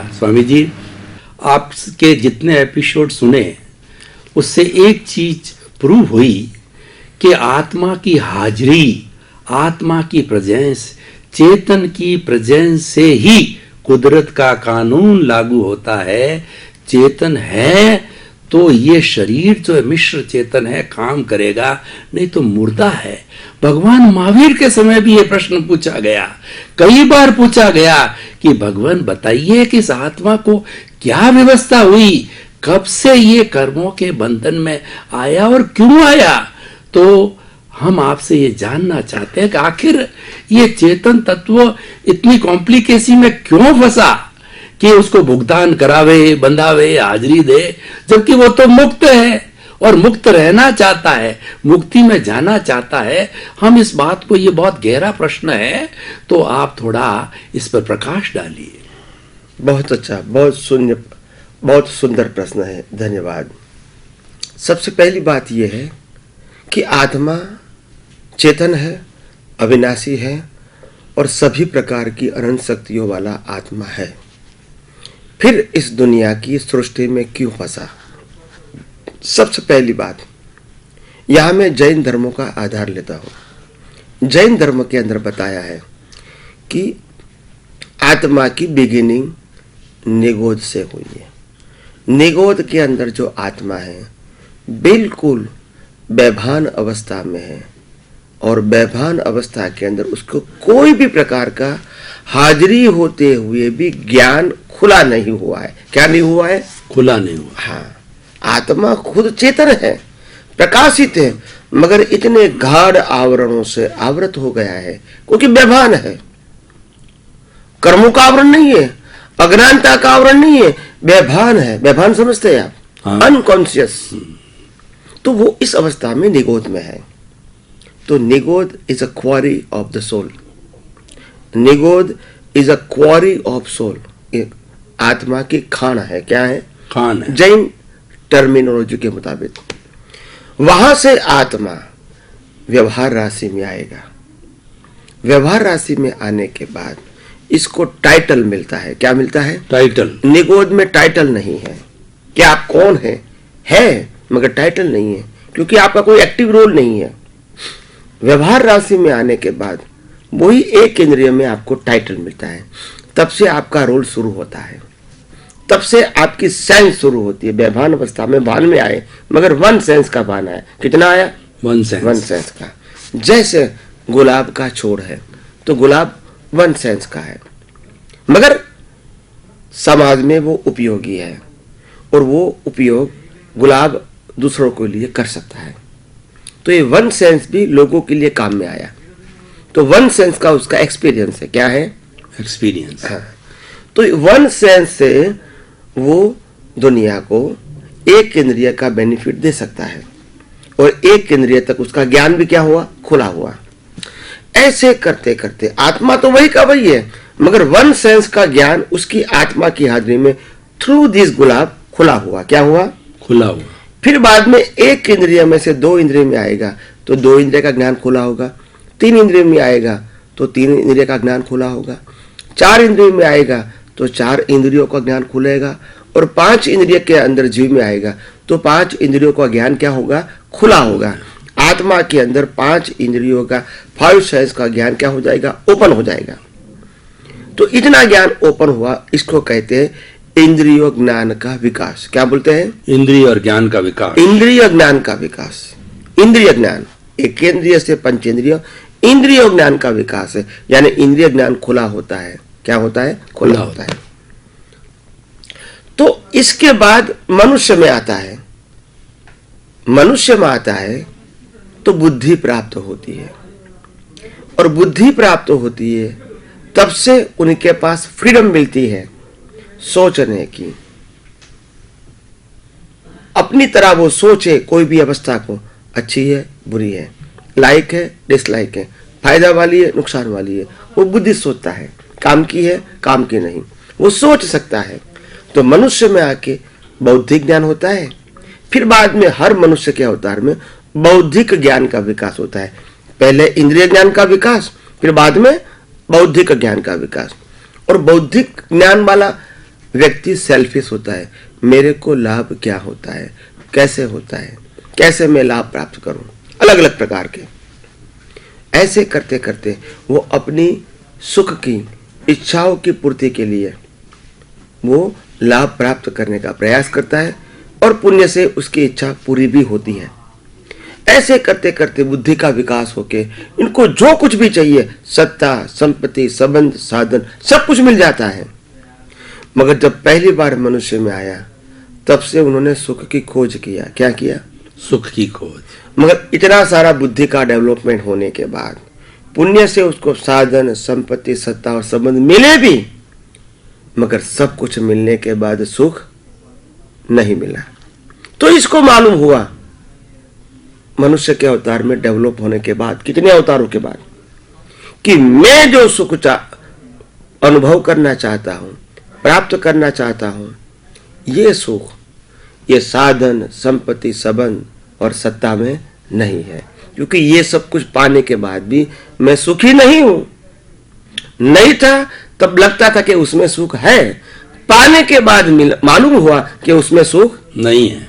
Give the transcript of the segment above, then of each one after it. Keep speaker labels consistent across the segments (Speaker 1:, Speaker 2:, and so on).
Speaker 1: स्वामी जी, आपके जितने एपिसोड सुने उससे एक चीज प्रूव हुई कि आत्मा की हाजिरी, आत्मा की प्रेजेंस, चेतन की प्रेजेंस से ही कुदरत का कानून लागू होता है। चेतन है तो ये शरीर जो मिश्र चेतन है काम करेगा, नहीं तो मुर्दा है। भगवान महावीर के समय भी ये प्रश्न पूछा गया, कई बार पूछा गया कि भगवान बताइए कि इस आत्मा को क्या व्यवस्था हुई, कब से ये कर्मों के बंधन में आया और क्यों आया। तो हम आपसे ये जानना चाहते हैं कि आखिर ये चेतन तत्व इतनी कॉम्प्लिकेसी में क्यों फंसा कि उसको भुगतान करावे, बंधावे, हाजिरी दे, जबकि वो तो मुक्त है और मुक्त रहना चाहता है, मुक्ति में जाना चाहता है। हम इस बात को, ये बहुत गहरा प्रश्न है, तो आप थोड़ा इस पर प्रकाश डालिए।
Speaker 2: बहुत अच्छा, बहुत सुंदर प्रश्न है, धन्यवाद। सबसे पहली बात यह है कि आत्मा चेतन है, अविनाशी है और सभी प्रकार की अनंत शक्तियों वाला आत्मा है। फिर इस दुनिया की सृष्टि में क्यों फंसा? सबसे पहली बात, यहां मैं जैन धर्मों का आधार लेता हूं। जैन धर्म के अंदर बताया है कि आत्मा की बिगिनिंग निगोद से हुई है। निगोद के अंदर जो आत्मा है बिल्कुल बेभान अवस्था में है और बेभान अवस्था के अंदर उसको कोई भी प्रकार का हाजिरी होते हुए भी ज्ञान खुला नहीं हुआ है। क्या नहीं हुआ है?
Speaker 1: खुला नहीं हुआ।
Speaker 2: हाँ, आत्मा खुद चेतन है, प्रकाशित है, मगर इतने गाढ़ आवरणों से आवृत हो गया है क्योंकि बेभान है। कर्मों का आवरण नहीं है, अज्ञानता का आवरण नहीं है, बेभान है। बेभान समझते हैं आप?
Speaker 1: हाँ।
Speaker 2: अनकॉन्शियस। तो वो इस अवस्था में निगोद में है। तो Nigod is a quarry of the soul. Nigod is a quarry of soul. आत्मा की खान है। क्या है?
Speaker 1: खान है,
Speaker 2: जैन टर्मिनोलॉजी के मुताबिक। वहां से आत्मा व्यवहार राशि में आएगा। व्यवहार राशि में आने के बाद इसको टाइटल मिलता है। क्या मिलता है?
Speaker 1: टाइटल।
Speaker 2: निगोद में टाइटल नहीं है कि आप कौन है मगर टाइटल नहीं है, क्योंकि आपका कोई एक्टिव रोल नहीं है। व्यवहार राशि में आने के बाद वही एक इंद्रिय में आपको टाइटल मिलता है। तब से आपका रोल शुरू होता है, तब से आपकी सेंस शुरू होती है। बेभान अवस्था में भान में आए, मगर वन सेंस का भान आया। कितना आया?
Speaker 1: वन सेंस
Speaker 2: का। जैसे गुलाब का छोड़ है तो गुलाब वन सेंस का है, मगर समाज में वो उपयोगी है और वो उपयोग गुलाब दूसरों के लिए कर सकता है। तो ये वन सेंस भी लोगों के लिए काम में आया। तो वन सेंस का उसका एक्सपीरियंस है। क्या है?
Speaker 1: एक्सपीरियंस।
Speaker 2: हाँ। तो वन सेंस से वो दुनिया को एक इंद्रिय का बेनिफिट दे सकता है और एक इंद्रिय तक उसका ज्ञान भी क्या हुआ? खुला हुआ। ऐसे करते करते आत्मा तो वही का वही है, मगर वन सेंस का ज्ञान उसकी आत्मा की हाजिरी में थ्रू दिस गुलाब खुला हुआ। क्या हुआ? खुला हुआ। फिर बाद में एक इंद्रिय में से दो इंद्रिय में आएगा तो दो इंद्रिय का ज्ञान खुला होगा। तीन इंद्रिय में आएगा तो तीन इंद्रिय का ज्ञान खुला होगा। चार इंद्रिय में आएगा तो चार इंद्रियों का ज्ञान खुलेगा और पांच इंद्रिय के अंदर जीव में आएगा तो पांच इंद्रियों का ज्ञान क्या होगा? खुला होगा। आत्मा के अंदर पांच इंद्रियों का, फाइव सेंस का ज्ञान क्या हो जाएगा? ओपन हो जाएगा। तो इतना ज्ञान ओपन हुआ, इसको कहते हैं इंद्रिय ज्ञान का विकास। क्या बोलते हैं?
Speaker 1: इंद्रिय और ज्ञान का विकास।
Speaker 2: इंद्रिय ज्ञान का विकास। इंद्रिय ज्ञान एक इंद्रिय से पंचेंद्रिय, इंद्रिय ज्ञान का विकास है, यानी इंद्रिय ज्ञान खुला होता है। क्या होता है? खुला होता है। तो इसके बाद मनुष्य में आता है। मनुष्य में आता है तो बुद्धि प्राप्त होती है और बुद्धि प्राप्त होती है तब से उनके पास फ्रीडम मिलती है सोचने की। अपनी तरह वो सोचे कोई भी अवस्था को, अच्छी है बुरी है, लाइक है डिसलाइक है, फायदा वाली है नुकसान वाली है, वो बुद्धि सोचता है। काम की है काम की नहीं, वो सोच सकता है। तो मनुष्य में आके बौद्धिक ज्ञान होता है। फिर बाद में हर मनुष्य के अवतार में बौद्धिक ज्ञान का विकास होता है। पहले इंद्रिय ज्ञान का विकास, फिर बाद में बौद्धिक ज्ञान का विकास। और बौद्धिक ज्ञान वाला व्यक्ति सेल्फिश होता है, मेरे को लाभ क्या होता है, कैसे होता है, कैसे मैं लाभ प्राप्त करूं, अलग अलग प्रकार के। ऐसे करते करते वो अपनी सुख की इच्छाओं की पूर्ति के लिए वो लाभ प्राप्त करने का प्रयास करता है और पुण्य से उसकी इच्छा पूरी भी होती है। ऐसे करते करते बुद्धि का विकास होके इनको जो कुछ भी चाहिए, सत्ता, संपत्ति, संबंध, साधन, सब कुछ मिल जाता है। मगर जब पहली बार मनुष्य में आया तब से उन्होंने सुख की खोज किया। क्या किया?
Speaker 1: सुख की खोज।
Speaker 2: मगर इतना सारा बुद्धि का डेवलपमेंट होने के बाद पुण्य से उसको साधन, संपत्ति, सत्ता और संबंध मिले भी, मगर सब कुछ मिलने के बाद सुख नहीं मिला। तो इसको मालूम हुआ मनुष्य के अवतार में डेवलप होने के बाद, कितने अवतारों के बाद, कि मैं जो सुख अनुभव करना चाहता हूं, प्राप्त करना चाहता हूं, ये सुख ये साधन, संपत्ति, संबंध और सत्ता में नहीं है। क्योंकि ये सब कुछ पाने के बाद भी मैं सुखी नहीं हूं। नहीं था तब लगता था कि उसमें सुख है, पाने के बाद मालूम हुआ कि उसमें सुख
Speaker 1: नहीं है।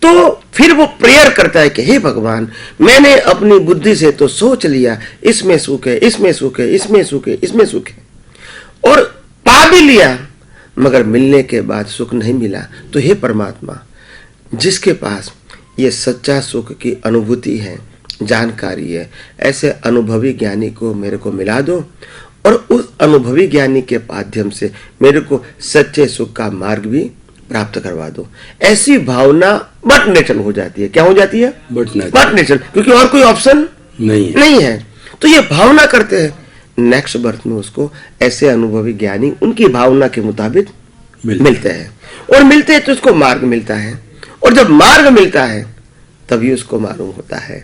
Speaker 2: तो फिर वो प्रेयर करता है कि हे भगवान, मैंने अपनी बुद्धि से तो सोच लिया इसमें सुख है, इसमें सुख है, इसमें सुख है, इसमें सुख है, और पा भी लिया, मगर मिलने के बाद सुख नहीं मिला। तो हे परमात्मा, जिसके पास ये सच्चा सुख की अनुभूति है, जानकारी है, ऐसे अनुभवी ज्ञानी को मेरे को मिला दो और उस अनुभवी ज्ञानी के माध्यम से मेरे को सच्चे सुख का मार्ग भी प्राप्त करवा दो। ऐसी भावना बट नेचुरल हो जाती है। क्या हो जाती है? बट नेचुरल, क्योंकि और कोई ऑप्शन नहीं है। तो ये भावना करते हैं, नेक्स्ट बर्थ में उसको ऐसे अनुभवी ज्ञानी उनकी भावना के मुताबिक मिलते हैं, और मिलते हैं तो उसको मार्ग मिलता है, और जब मार्ग मिलता है तभी उसको मालूम होता है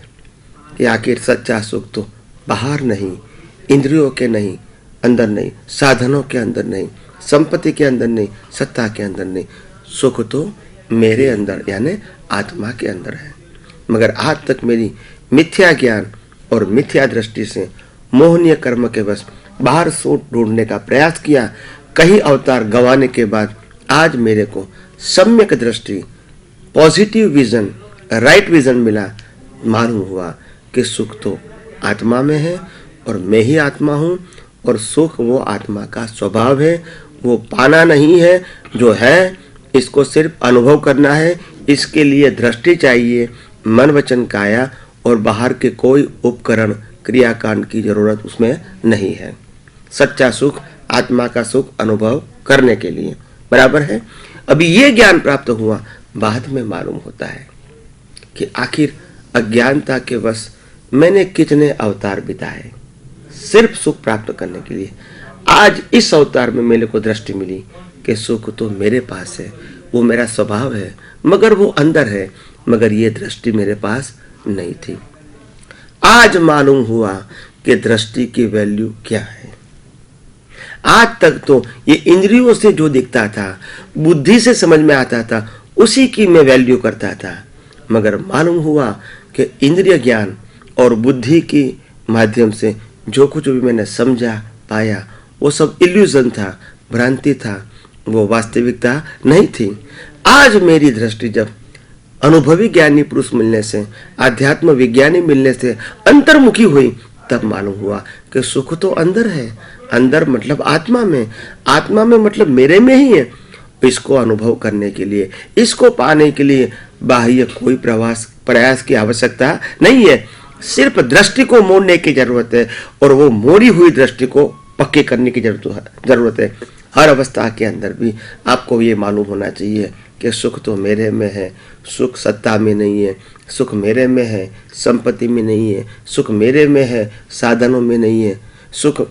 Speaker 2: कि आखिर सच्चा सुख तो बाहर नहीं, इंद्रियों के नहीं, अंदर नहीं, साधनों के अंदर नहीं, संपत्ति के अंदर नहीं, सत्ता के अंदर नहीं, सुख तो मेरे अंदर यानी आत्मा के अंदर है। मगर आज तक मेरी मिथ्या ज्ञान और मिथ्या दृष्टि से मोहनीय कर्म के वश बाहर सुख ढूंढने का प्रयास किया। कई अवतार गंवाने के बाद आज मेरे को सम्यक दृष्टि, पॉजिटिव विजन, राइट विजन मिला। मालूम हुआ कि सुख तो आत्मा में है और मैं ही आत्मा हूँ, और सुख वो आत्मा का स्वभाव है, वो पाना नहीं है, जो है इसको सिर्फ अनुभव करना है। इसके लिए दृष्टि चाहिए, मन, वचन, काया, और बाहर के कोई उपकरण, क्रियाकांड की जरूरत उसमें नहीं है। सच्चा सुख, आत्मा का सुख अनुभव करने के लिए बराबर है। अभी ये ज्ञान प्राप्त हुआ, बाद में मालूम होता है कि आखिर अज्ञानता के वश मैंने कितने अवतार बिताए सिर्फ सुख प्राप्त करने के लिए। आज इस अवतार में मेरे को दृष्टि मिली कि सुख तो मेरे पास है, वो मेरा स्वभाव है, मगर वो अंदर है, मगर ये दृष्टि मेरे पास नहीं थी। आज मालूम हुआ कि दृष्टि की वैल्यू क्या है। आज तक तो ये इंद्रियों से जो दिखता था, बुद्धि से समझ में आता था, उसी की मैं वैल्यू करता था, मगर मालूम हुआ कि इंद्रिय ज्ञान और बुद्धि के माध्यम से जो कुछ भी मैंने समझा, पाया, वो सब इल्यूजन था, भ्रांति था, वो वास्तविकता नहीं थी। आज मेरी दृष्टि जब अनुभवी ज्ञानी पुरुष मिलने से, आध्यात्म विज्ञानी मिलने से अंतर्मुखी हुई, तब मालूम हुआ कि सुख तो अंदर है। अंदर मतलब आत्मा में, आत्मा में मतलब मेरे में ही है। इसको अनुभव करने के लिए, इसको पाने के लिए बाह्य कोई प्रयास की आवश्यकता नहीं है। सिर्फ दृष्टि को मोड़ने की जरूरत है, और वो मोड़ी हुई दृष्टि को पक्के करने की जरूरत है। हर अवस्था के अंदर भी आपको ये मालूम होना चाहिए कि सुख तो मेरे में है, सुख सत्ता में नहीं है, सुख मेरे में है, संपत्ति में नहीं है, सुख मेरे में है, साधनों में नहीं है, सुख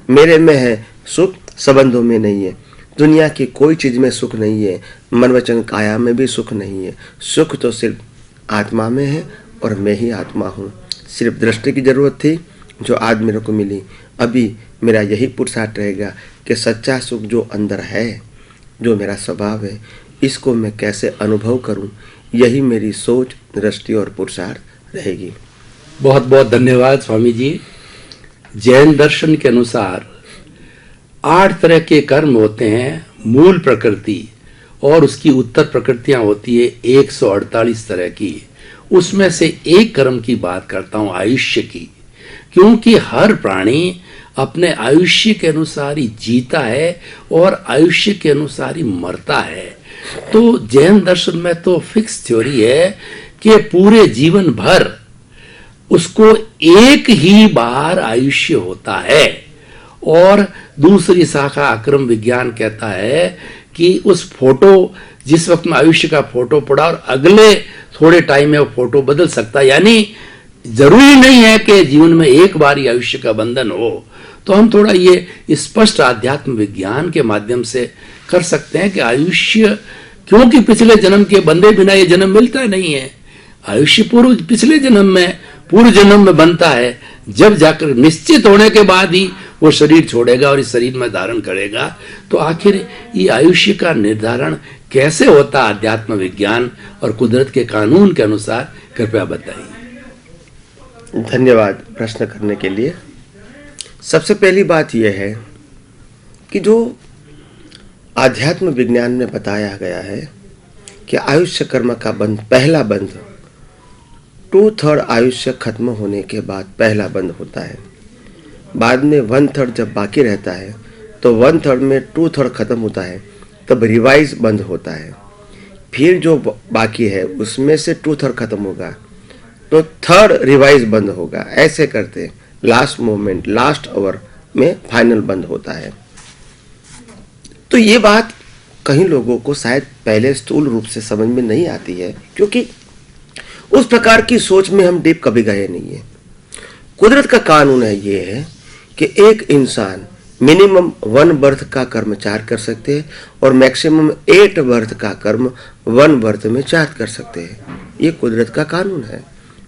Speaker 2: मेरे में है, सुख संबंधों में नहीं है। दुनिया की कोई चीज में सुख नहीं है, मन, वचन, काया में भी सुख नहीं है। सुख तो सिर्फ आत्मा में है, और मैं ही आत्मा हूँ। सिर्फ दृष्टि की जरूरत थी, जो आज मेरे को मिली। अभी मेरा यही पुरुषार्थ रहेगा कि सच्चा सुख जो अंदर है, जो मेरा स्वभाव है, इसको मैं कैसे अनुभव करूं, यही मेरी सोच, दृष्टि और पुरुषार्थ रहेगी।
Speaker 1: बहुत बहुत धन्यवाद स्वामी जी। जैन दर्शन के अनुसार 8 तरह के कर्म होते हैं, मूल प्रकृति और उसकी उत्तर प्रकृतियां होती है 148 तरह की। उसमें से एक कर्म की बात करता हूं, आयुष्य की, क्योंकि हर प्राणी अपने आयुष्य के अनुसार ही जीता है और आयुष्य के अनुसार ही मरता है। तो जैन दर्शन में तो फिक्स थ्योरी है कि पूरे जीवन भर उसको एक ही बार आयुष्य होता है। और दूसरी शाखा अक्रम विज्ञान कहता है कि उस फोटो, जिस वक्त में आयुष्य का फोटो पड़ा और अगले थोड़े टाइम में वो फोटो बदल सकता है, यानी जरूरी नहीं है कि जीवन में एक बार ही आयुष्य का बंधन हो। तो हम थोड़ा ये स्पष्ट आध्यात्म विज्ञान के माध्यम से कर सकते हैं कि आयुष्य, क्योंकि पिछले जन्म के बंधे बिना ये जन्म मिलता नहीं है। आयुष्य पिछले जन्म में बनता है, जब जाकर निश्चित होने के बाद ही वो शरीर छोड़ेगा और इस शरीर में धारण करेगा। तो आखिर ये आयुष्य का निर्धारण कैसे होता अध्यात्म विज्ञान और कुदरत के कानून के अनुसार, कृपया बताइए।
Speaker 2: धन्यवाद प्रश्न करने के लिए। सबसे पहली बात यह है कि जो आध्यात्म विज्ञान में बताया गया है कि आयुष्य कर्म का बंध, पहला बंध 2/3 आयुष्य खत्म होने के बाद पहला बंध होता है। बाद में 1/3 जब बाकी रहता है तो 1/3 में 2/3 खत्म होता है, तब रिवाइज बंद होता है। फिर जो बाकी है उसमें से 2/3 खत्म होगा तो 3rd रिवाइज बंद होगा। ऐसे करते लास्ट मोमेंट, लास्ट आवर में फाइनल बंद होता है। तो ये बात कहीं लोगों को शायद पहले स्थूल रूप से समझ में नहीं आती है, क्योंकि उस प्रकार की सोच में हम डीप कभी गए नहीं है। कुदरत का कानून है ये है कि एक इंसान मिनिमम 1 बर्थ का कर्म 4 कर सकते हैं और मैक्सिमम 8 बर्थ का कर्म 1 बर्थ में 4 कर सकते हैं। ये कुदरत का कानून है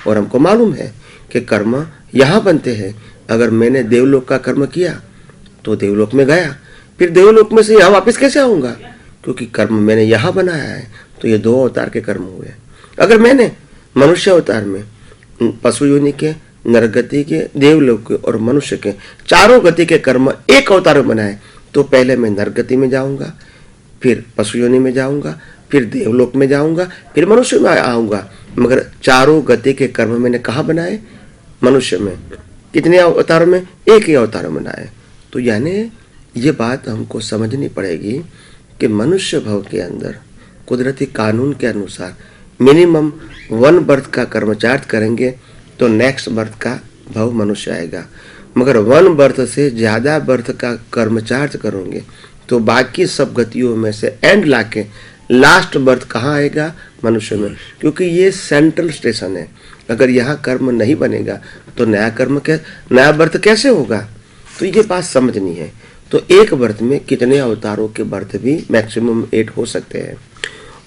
Speaker 2: और हमको मालूम है कि कर्म यहाँ बनते हैं। अगर मैंने देवलोक का कर्म किया तो देवलोक में गया, फिर देवलोक में से यहाँ वापस कैसे आऊँगा, क्योंकि कर्म मैंने यहाँ बनाया है। तो ये 2 अवतार के कर्म हुए। अगर मैंने मनुष्य अवतार में पशु योनि के, नरगति के, देवलोक के और मनुष्य के 4 गति के कर्म एक अवतार में बनाए, तो पहले मैं नरगति में जाऊंगा, फिर पशु योनि में जाऊंगा, फिर देवलोक में जाऊंगा, फिर मनुष्य में आऊंगा। मगर 4 गति के कर्म मैंने कहाँ बनाए? मनुष्य में। कितने अवतारों में? एक ही अवतार में बनाए। तो यानी ये बात हमको समझनी पड़ेगी कि मनुष्य भव के अंदर कुदरती कानून के अनुसार मिनिमम 1 बर्थ का कर्म 4 करेंगे तो नेक्स्ट बर्थ का भव मनुष्य आएगा। मगर 1 बर्थ से ज़्यादा बर्थ का कर्म 4 करोगे तो बाकी सब गतियों में से एंड लाके लास्ट बर्थ कहाँ आएगा? मनुष्य में, क्योंकि ये सेंट्रल स्टेशन है। अगर यहाँ कर्म नहीं बनेगा तो नया बर्थ कैसे होगा? तो ये बात समझनी है। तो एक बर्थ में कितने अवतारों के बर्थ भी मैक्सिमम 8 हो सकते हैं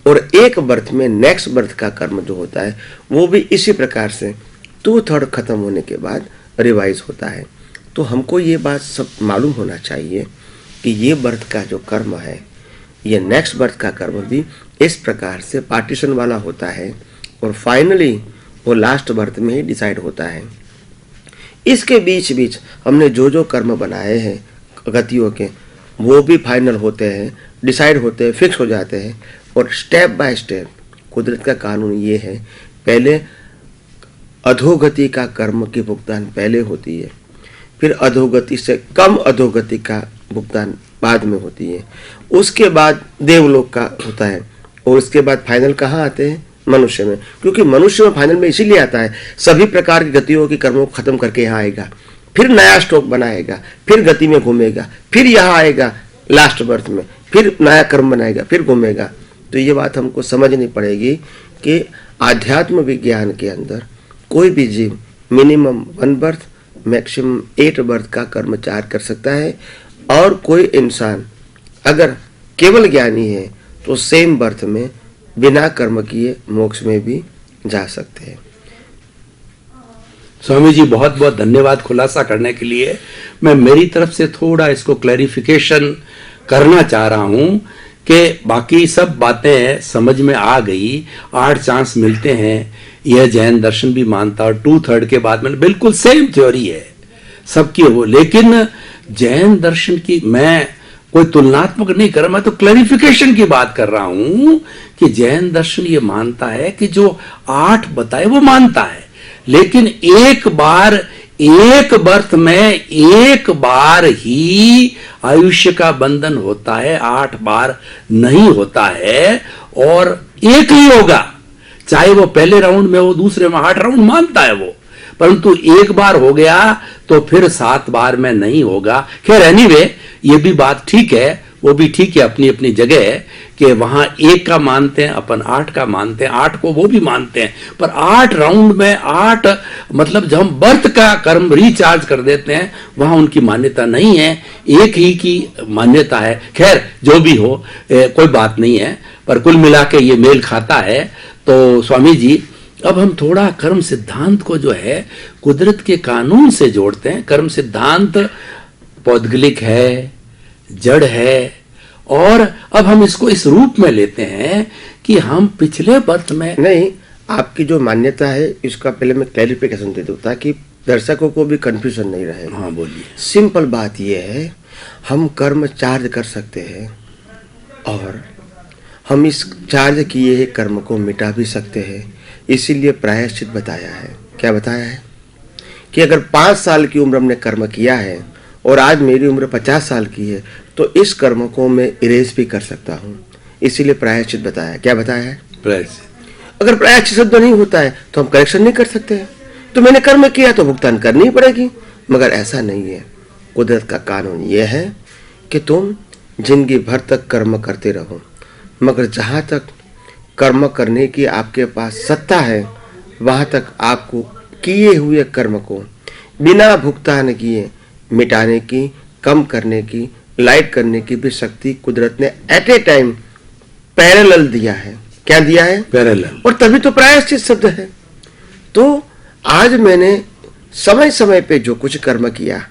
Speaker 2: और एक बर्थ में नेक्स्ट बर्थ का कर्म जो होता है वो भी इसी प्रकार से 2/3 खत्म होने के बाद रिवाइज होता है। तो हमको ये बात सब मालूम होना चाहिए कि ये बर्थ का जो कर्म है, ये नेक्स्ट बर्थ का कर्म भी इस प्रकार से पार्टीशन वाला होता है और फाइनली वो लास्ट बर्थ में ही डिसाइड होता है। इसके बीच बीच हमने जो जो कर्म बनाए हैं गतियों के, वो भी फाइनल होते हैं, डिसाइड होते हैं, फिक्स हो जाते हैं। और स्टेप बाय स्टेप कुदरत का कानून ये है, पहले अधोगति का कर्म की भुगतान पहले होती है, फिर अधोगति से कम अधोगति का भुगतान बाद में होती है, उसके बाद देवलोक का होता है और उसके बाद फाइनल कहाँ आते हैं? मनुष्य में। क्योंकि मनुष्य में फाइनल में इसीलिए आता है, सभी प्रकार की गतियों की कर्मों को खत्म करके यहाँ आएगा, फिर नया स्ट्रोक बनाएगा, फिर गति में घूमेगा, फिर यहाँ आएगा लास्ट बर्थ में, फिर नया कर्म बनाएगा, फिर घूमेगा। तो ये बात हमको समझनी पड़ेगी कि आध्यात्म विज्ञान के अंदर कोई भी जीव मिनिमम 1 बर्थ मैक्सिमम 8 बर्थ का कर्म 4 कर सकता है और कोई इंसान अगर केवल ज्ञानी है तो सेम बर्थ में बिना कर्म किए मोक्ष में भी जा सकते हैं।
Speaker 1: स्वामी जी बहुत बहुत धन्यवाद खुलासा करने के लिए। मैं मेरी तरफ से थोड़ा इसको क्लैरिफिकेशन करना चाह रहा हूं कि बाकी सब बातें समझ में आ गई, 8 चांस मिलते हैं, यह जैन दर्शन भी मानता और 2/3 के बाद में बिल्कुल सेम थ्योरी है सबकी वो। लेकिन जैन दर्शन की, मैं कोई तुलनात्मक नहीं कर रहा, मैं तो क्लैरिफिकेशन की बात कर रहा हूं कि जैन दर्शन ये मानता है कि जो 8 बताए वो मानता है, लेकिन एक बार, एक बर्थ में एक बार ही आयुष्य का बंधन होता है, 8 बार नहीं होता है, और एक ही होगा, चाहे वो पहले राउंड में हो, दूसरे में 8 राउंड मानता है वो, परंतु एक बार हो गया तो फिर 7 बार में नहीं होगा। खैर एनीवे, ये भी बात ठीक है, वो भी ठीक है अपनी अपनी जगह, कि वहां 1 का मानते हैं, अपन 8 का मानते हैं, 8 को वो भी मानते हैं, पर 8 राउंड में 8, मतलब जब हम बर्थ का कर्म रिचार्ज कर देते हैं वहां उनकी मान्यता नहीं है, एक ही की मान्यता है। खैर जो भी हो, कोई बात नहीं है, पर कुल मिला के ये मेल खाता है। तो स्वामी जी, अब हम थोड़ा कर्म सिद्धांत को जो है कुदरत के कानून से जोड़ते हैं। कर्म सिद्धांत पौद्गलिक है, जड़ है, और अब हम इसको इस रूप में लेते हैं कि हम पिछले बर्थ में
Speaker 2: नहीं, आपकी जो मान्यता है इसका पहले मैं क्लैरिफिकेशन दे दूं ताकि दर्शकों को भी कंफ्यूजन नहीं रहे।
Speaker 1: हाँ बोलिए।
Speaker 2: सिंपल बात यह है, हम कर्म चार्ज कर सकते हैं और हम इस चार्ज किए हुए कर्म को मिटा भी सकते हैं, इसीलिए प्रायश्चित बताया है। क्या बताया है कि अगर 5 साल की उम्र हमने कर्म किया है और आज मेरी उम्र 50 साल की है, तो इस कर्म को मैं इरेज भी कर सकता हूँ, इसीलिए प्रायश्चित बताया। क्या बताया है?
Speaker 1: प्रायश्चित।
Speaker 2: अगर प्रायश्चित शब्द नहीं होता है तो हम करेक्शन नहीं कर सकते हैं, तो मैंने कर्म किया तो भुगतान करनी ही पड़ेगी, मगर ऐसा नहीं है। कुदरत का कानून यह है कि तुम जिंदगी भर तक कर्म करते रहो, मगर जहाँ तक कर्म करने की आपके पास सत्ता है वहाँ तक आपको किए हुए कर्म को बिना भुगतान किए मिटाने की, कम करने की, लाइट करने की भी शक्ति कुदरत ने एट ए टाइम पैरेलल दिया है। क्या दिया है?
Speaker 1: पैरेलल।
Speaker 2: और तभी तो प्रायश्चित शब्द है। तो आज मैंने समय समय पे जो कुछ कर्म किया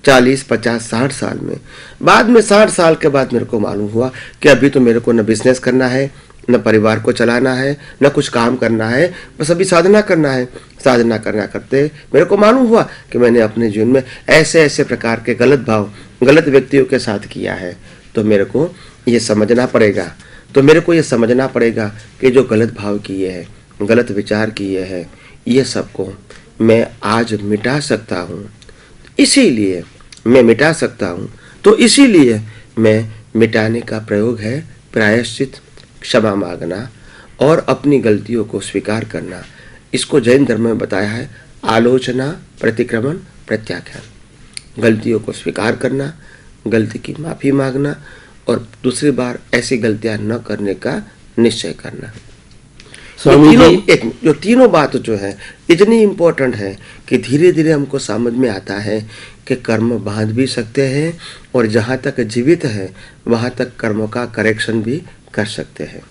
Speaker 2: 40, 50, 60 साल में, बाद में 60 साल के बाद मेरे को मालूम हुआ कि अभी तो मेरे को न बिजनेस करना है, न परिवार को चलाना है, न कुछ काम करना है, बस अभी साधना करना है। साधना करना करते मेरे को मालूम हुआ कि मैंने अपने जीवन में ऐसे ऐसे प्रकार के गलत भाव गलत व्यक्तियों के साथ किया है। तो मेरे को ये समझना पड़ेगा कि जो गलत भाव किए हैं, गलत विचार किए हैं, ये सबको मैं आज मिटा सकता हूँ। इसीलिए मैं मिटा सकता हूँ, तो इसीलिए मैं मिटाने का प्रयोग है प्रायश्चित, क्षमा मांगना और अपनी गलतियों को स्वीकार करना। इसको जैन धर्म में बताया है आलोचना, प्रतिक्रमण, प्रत्याख्यान। गलतियों को स्वीकार करना, गलती की माफी मांगना और दूसरी बार ऐसी गलतियां न करने का निश्चय करना। जो तीनों बात जो है इतनी इम्पोर्टेंट है कि धीरे धीरे हमको समझ में आता है कि कर्म बांध भी सकते हैं और जहाँ तक जीवित है वहाँ तक कर्मों का करेक्शन भी कर सकते हैं।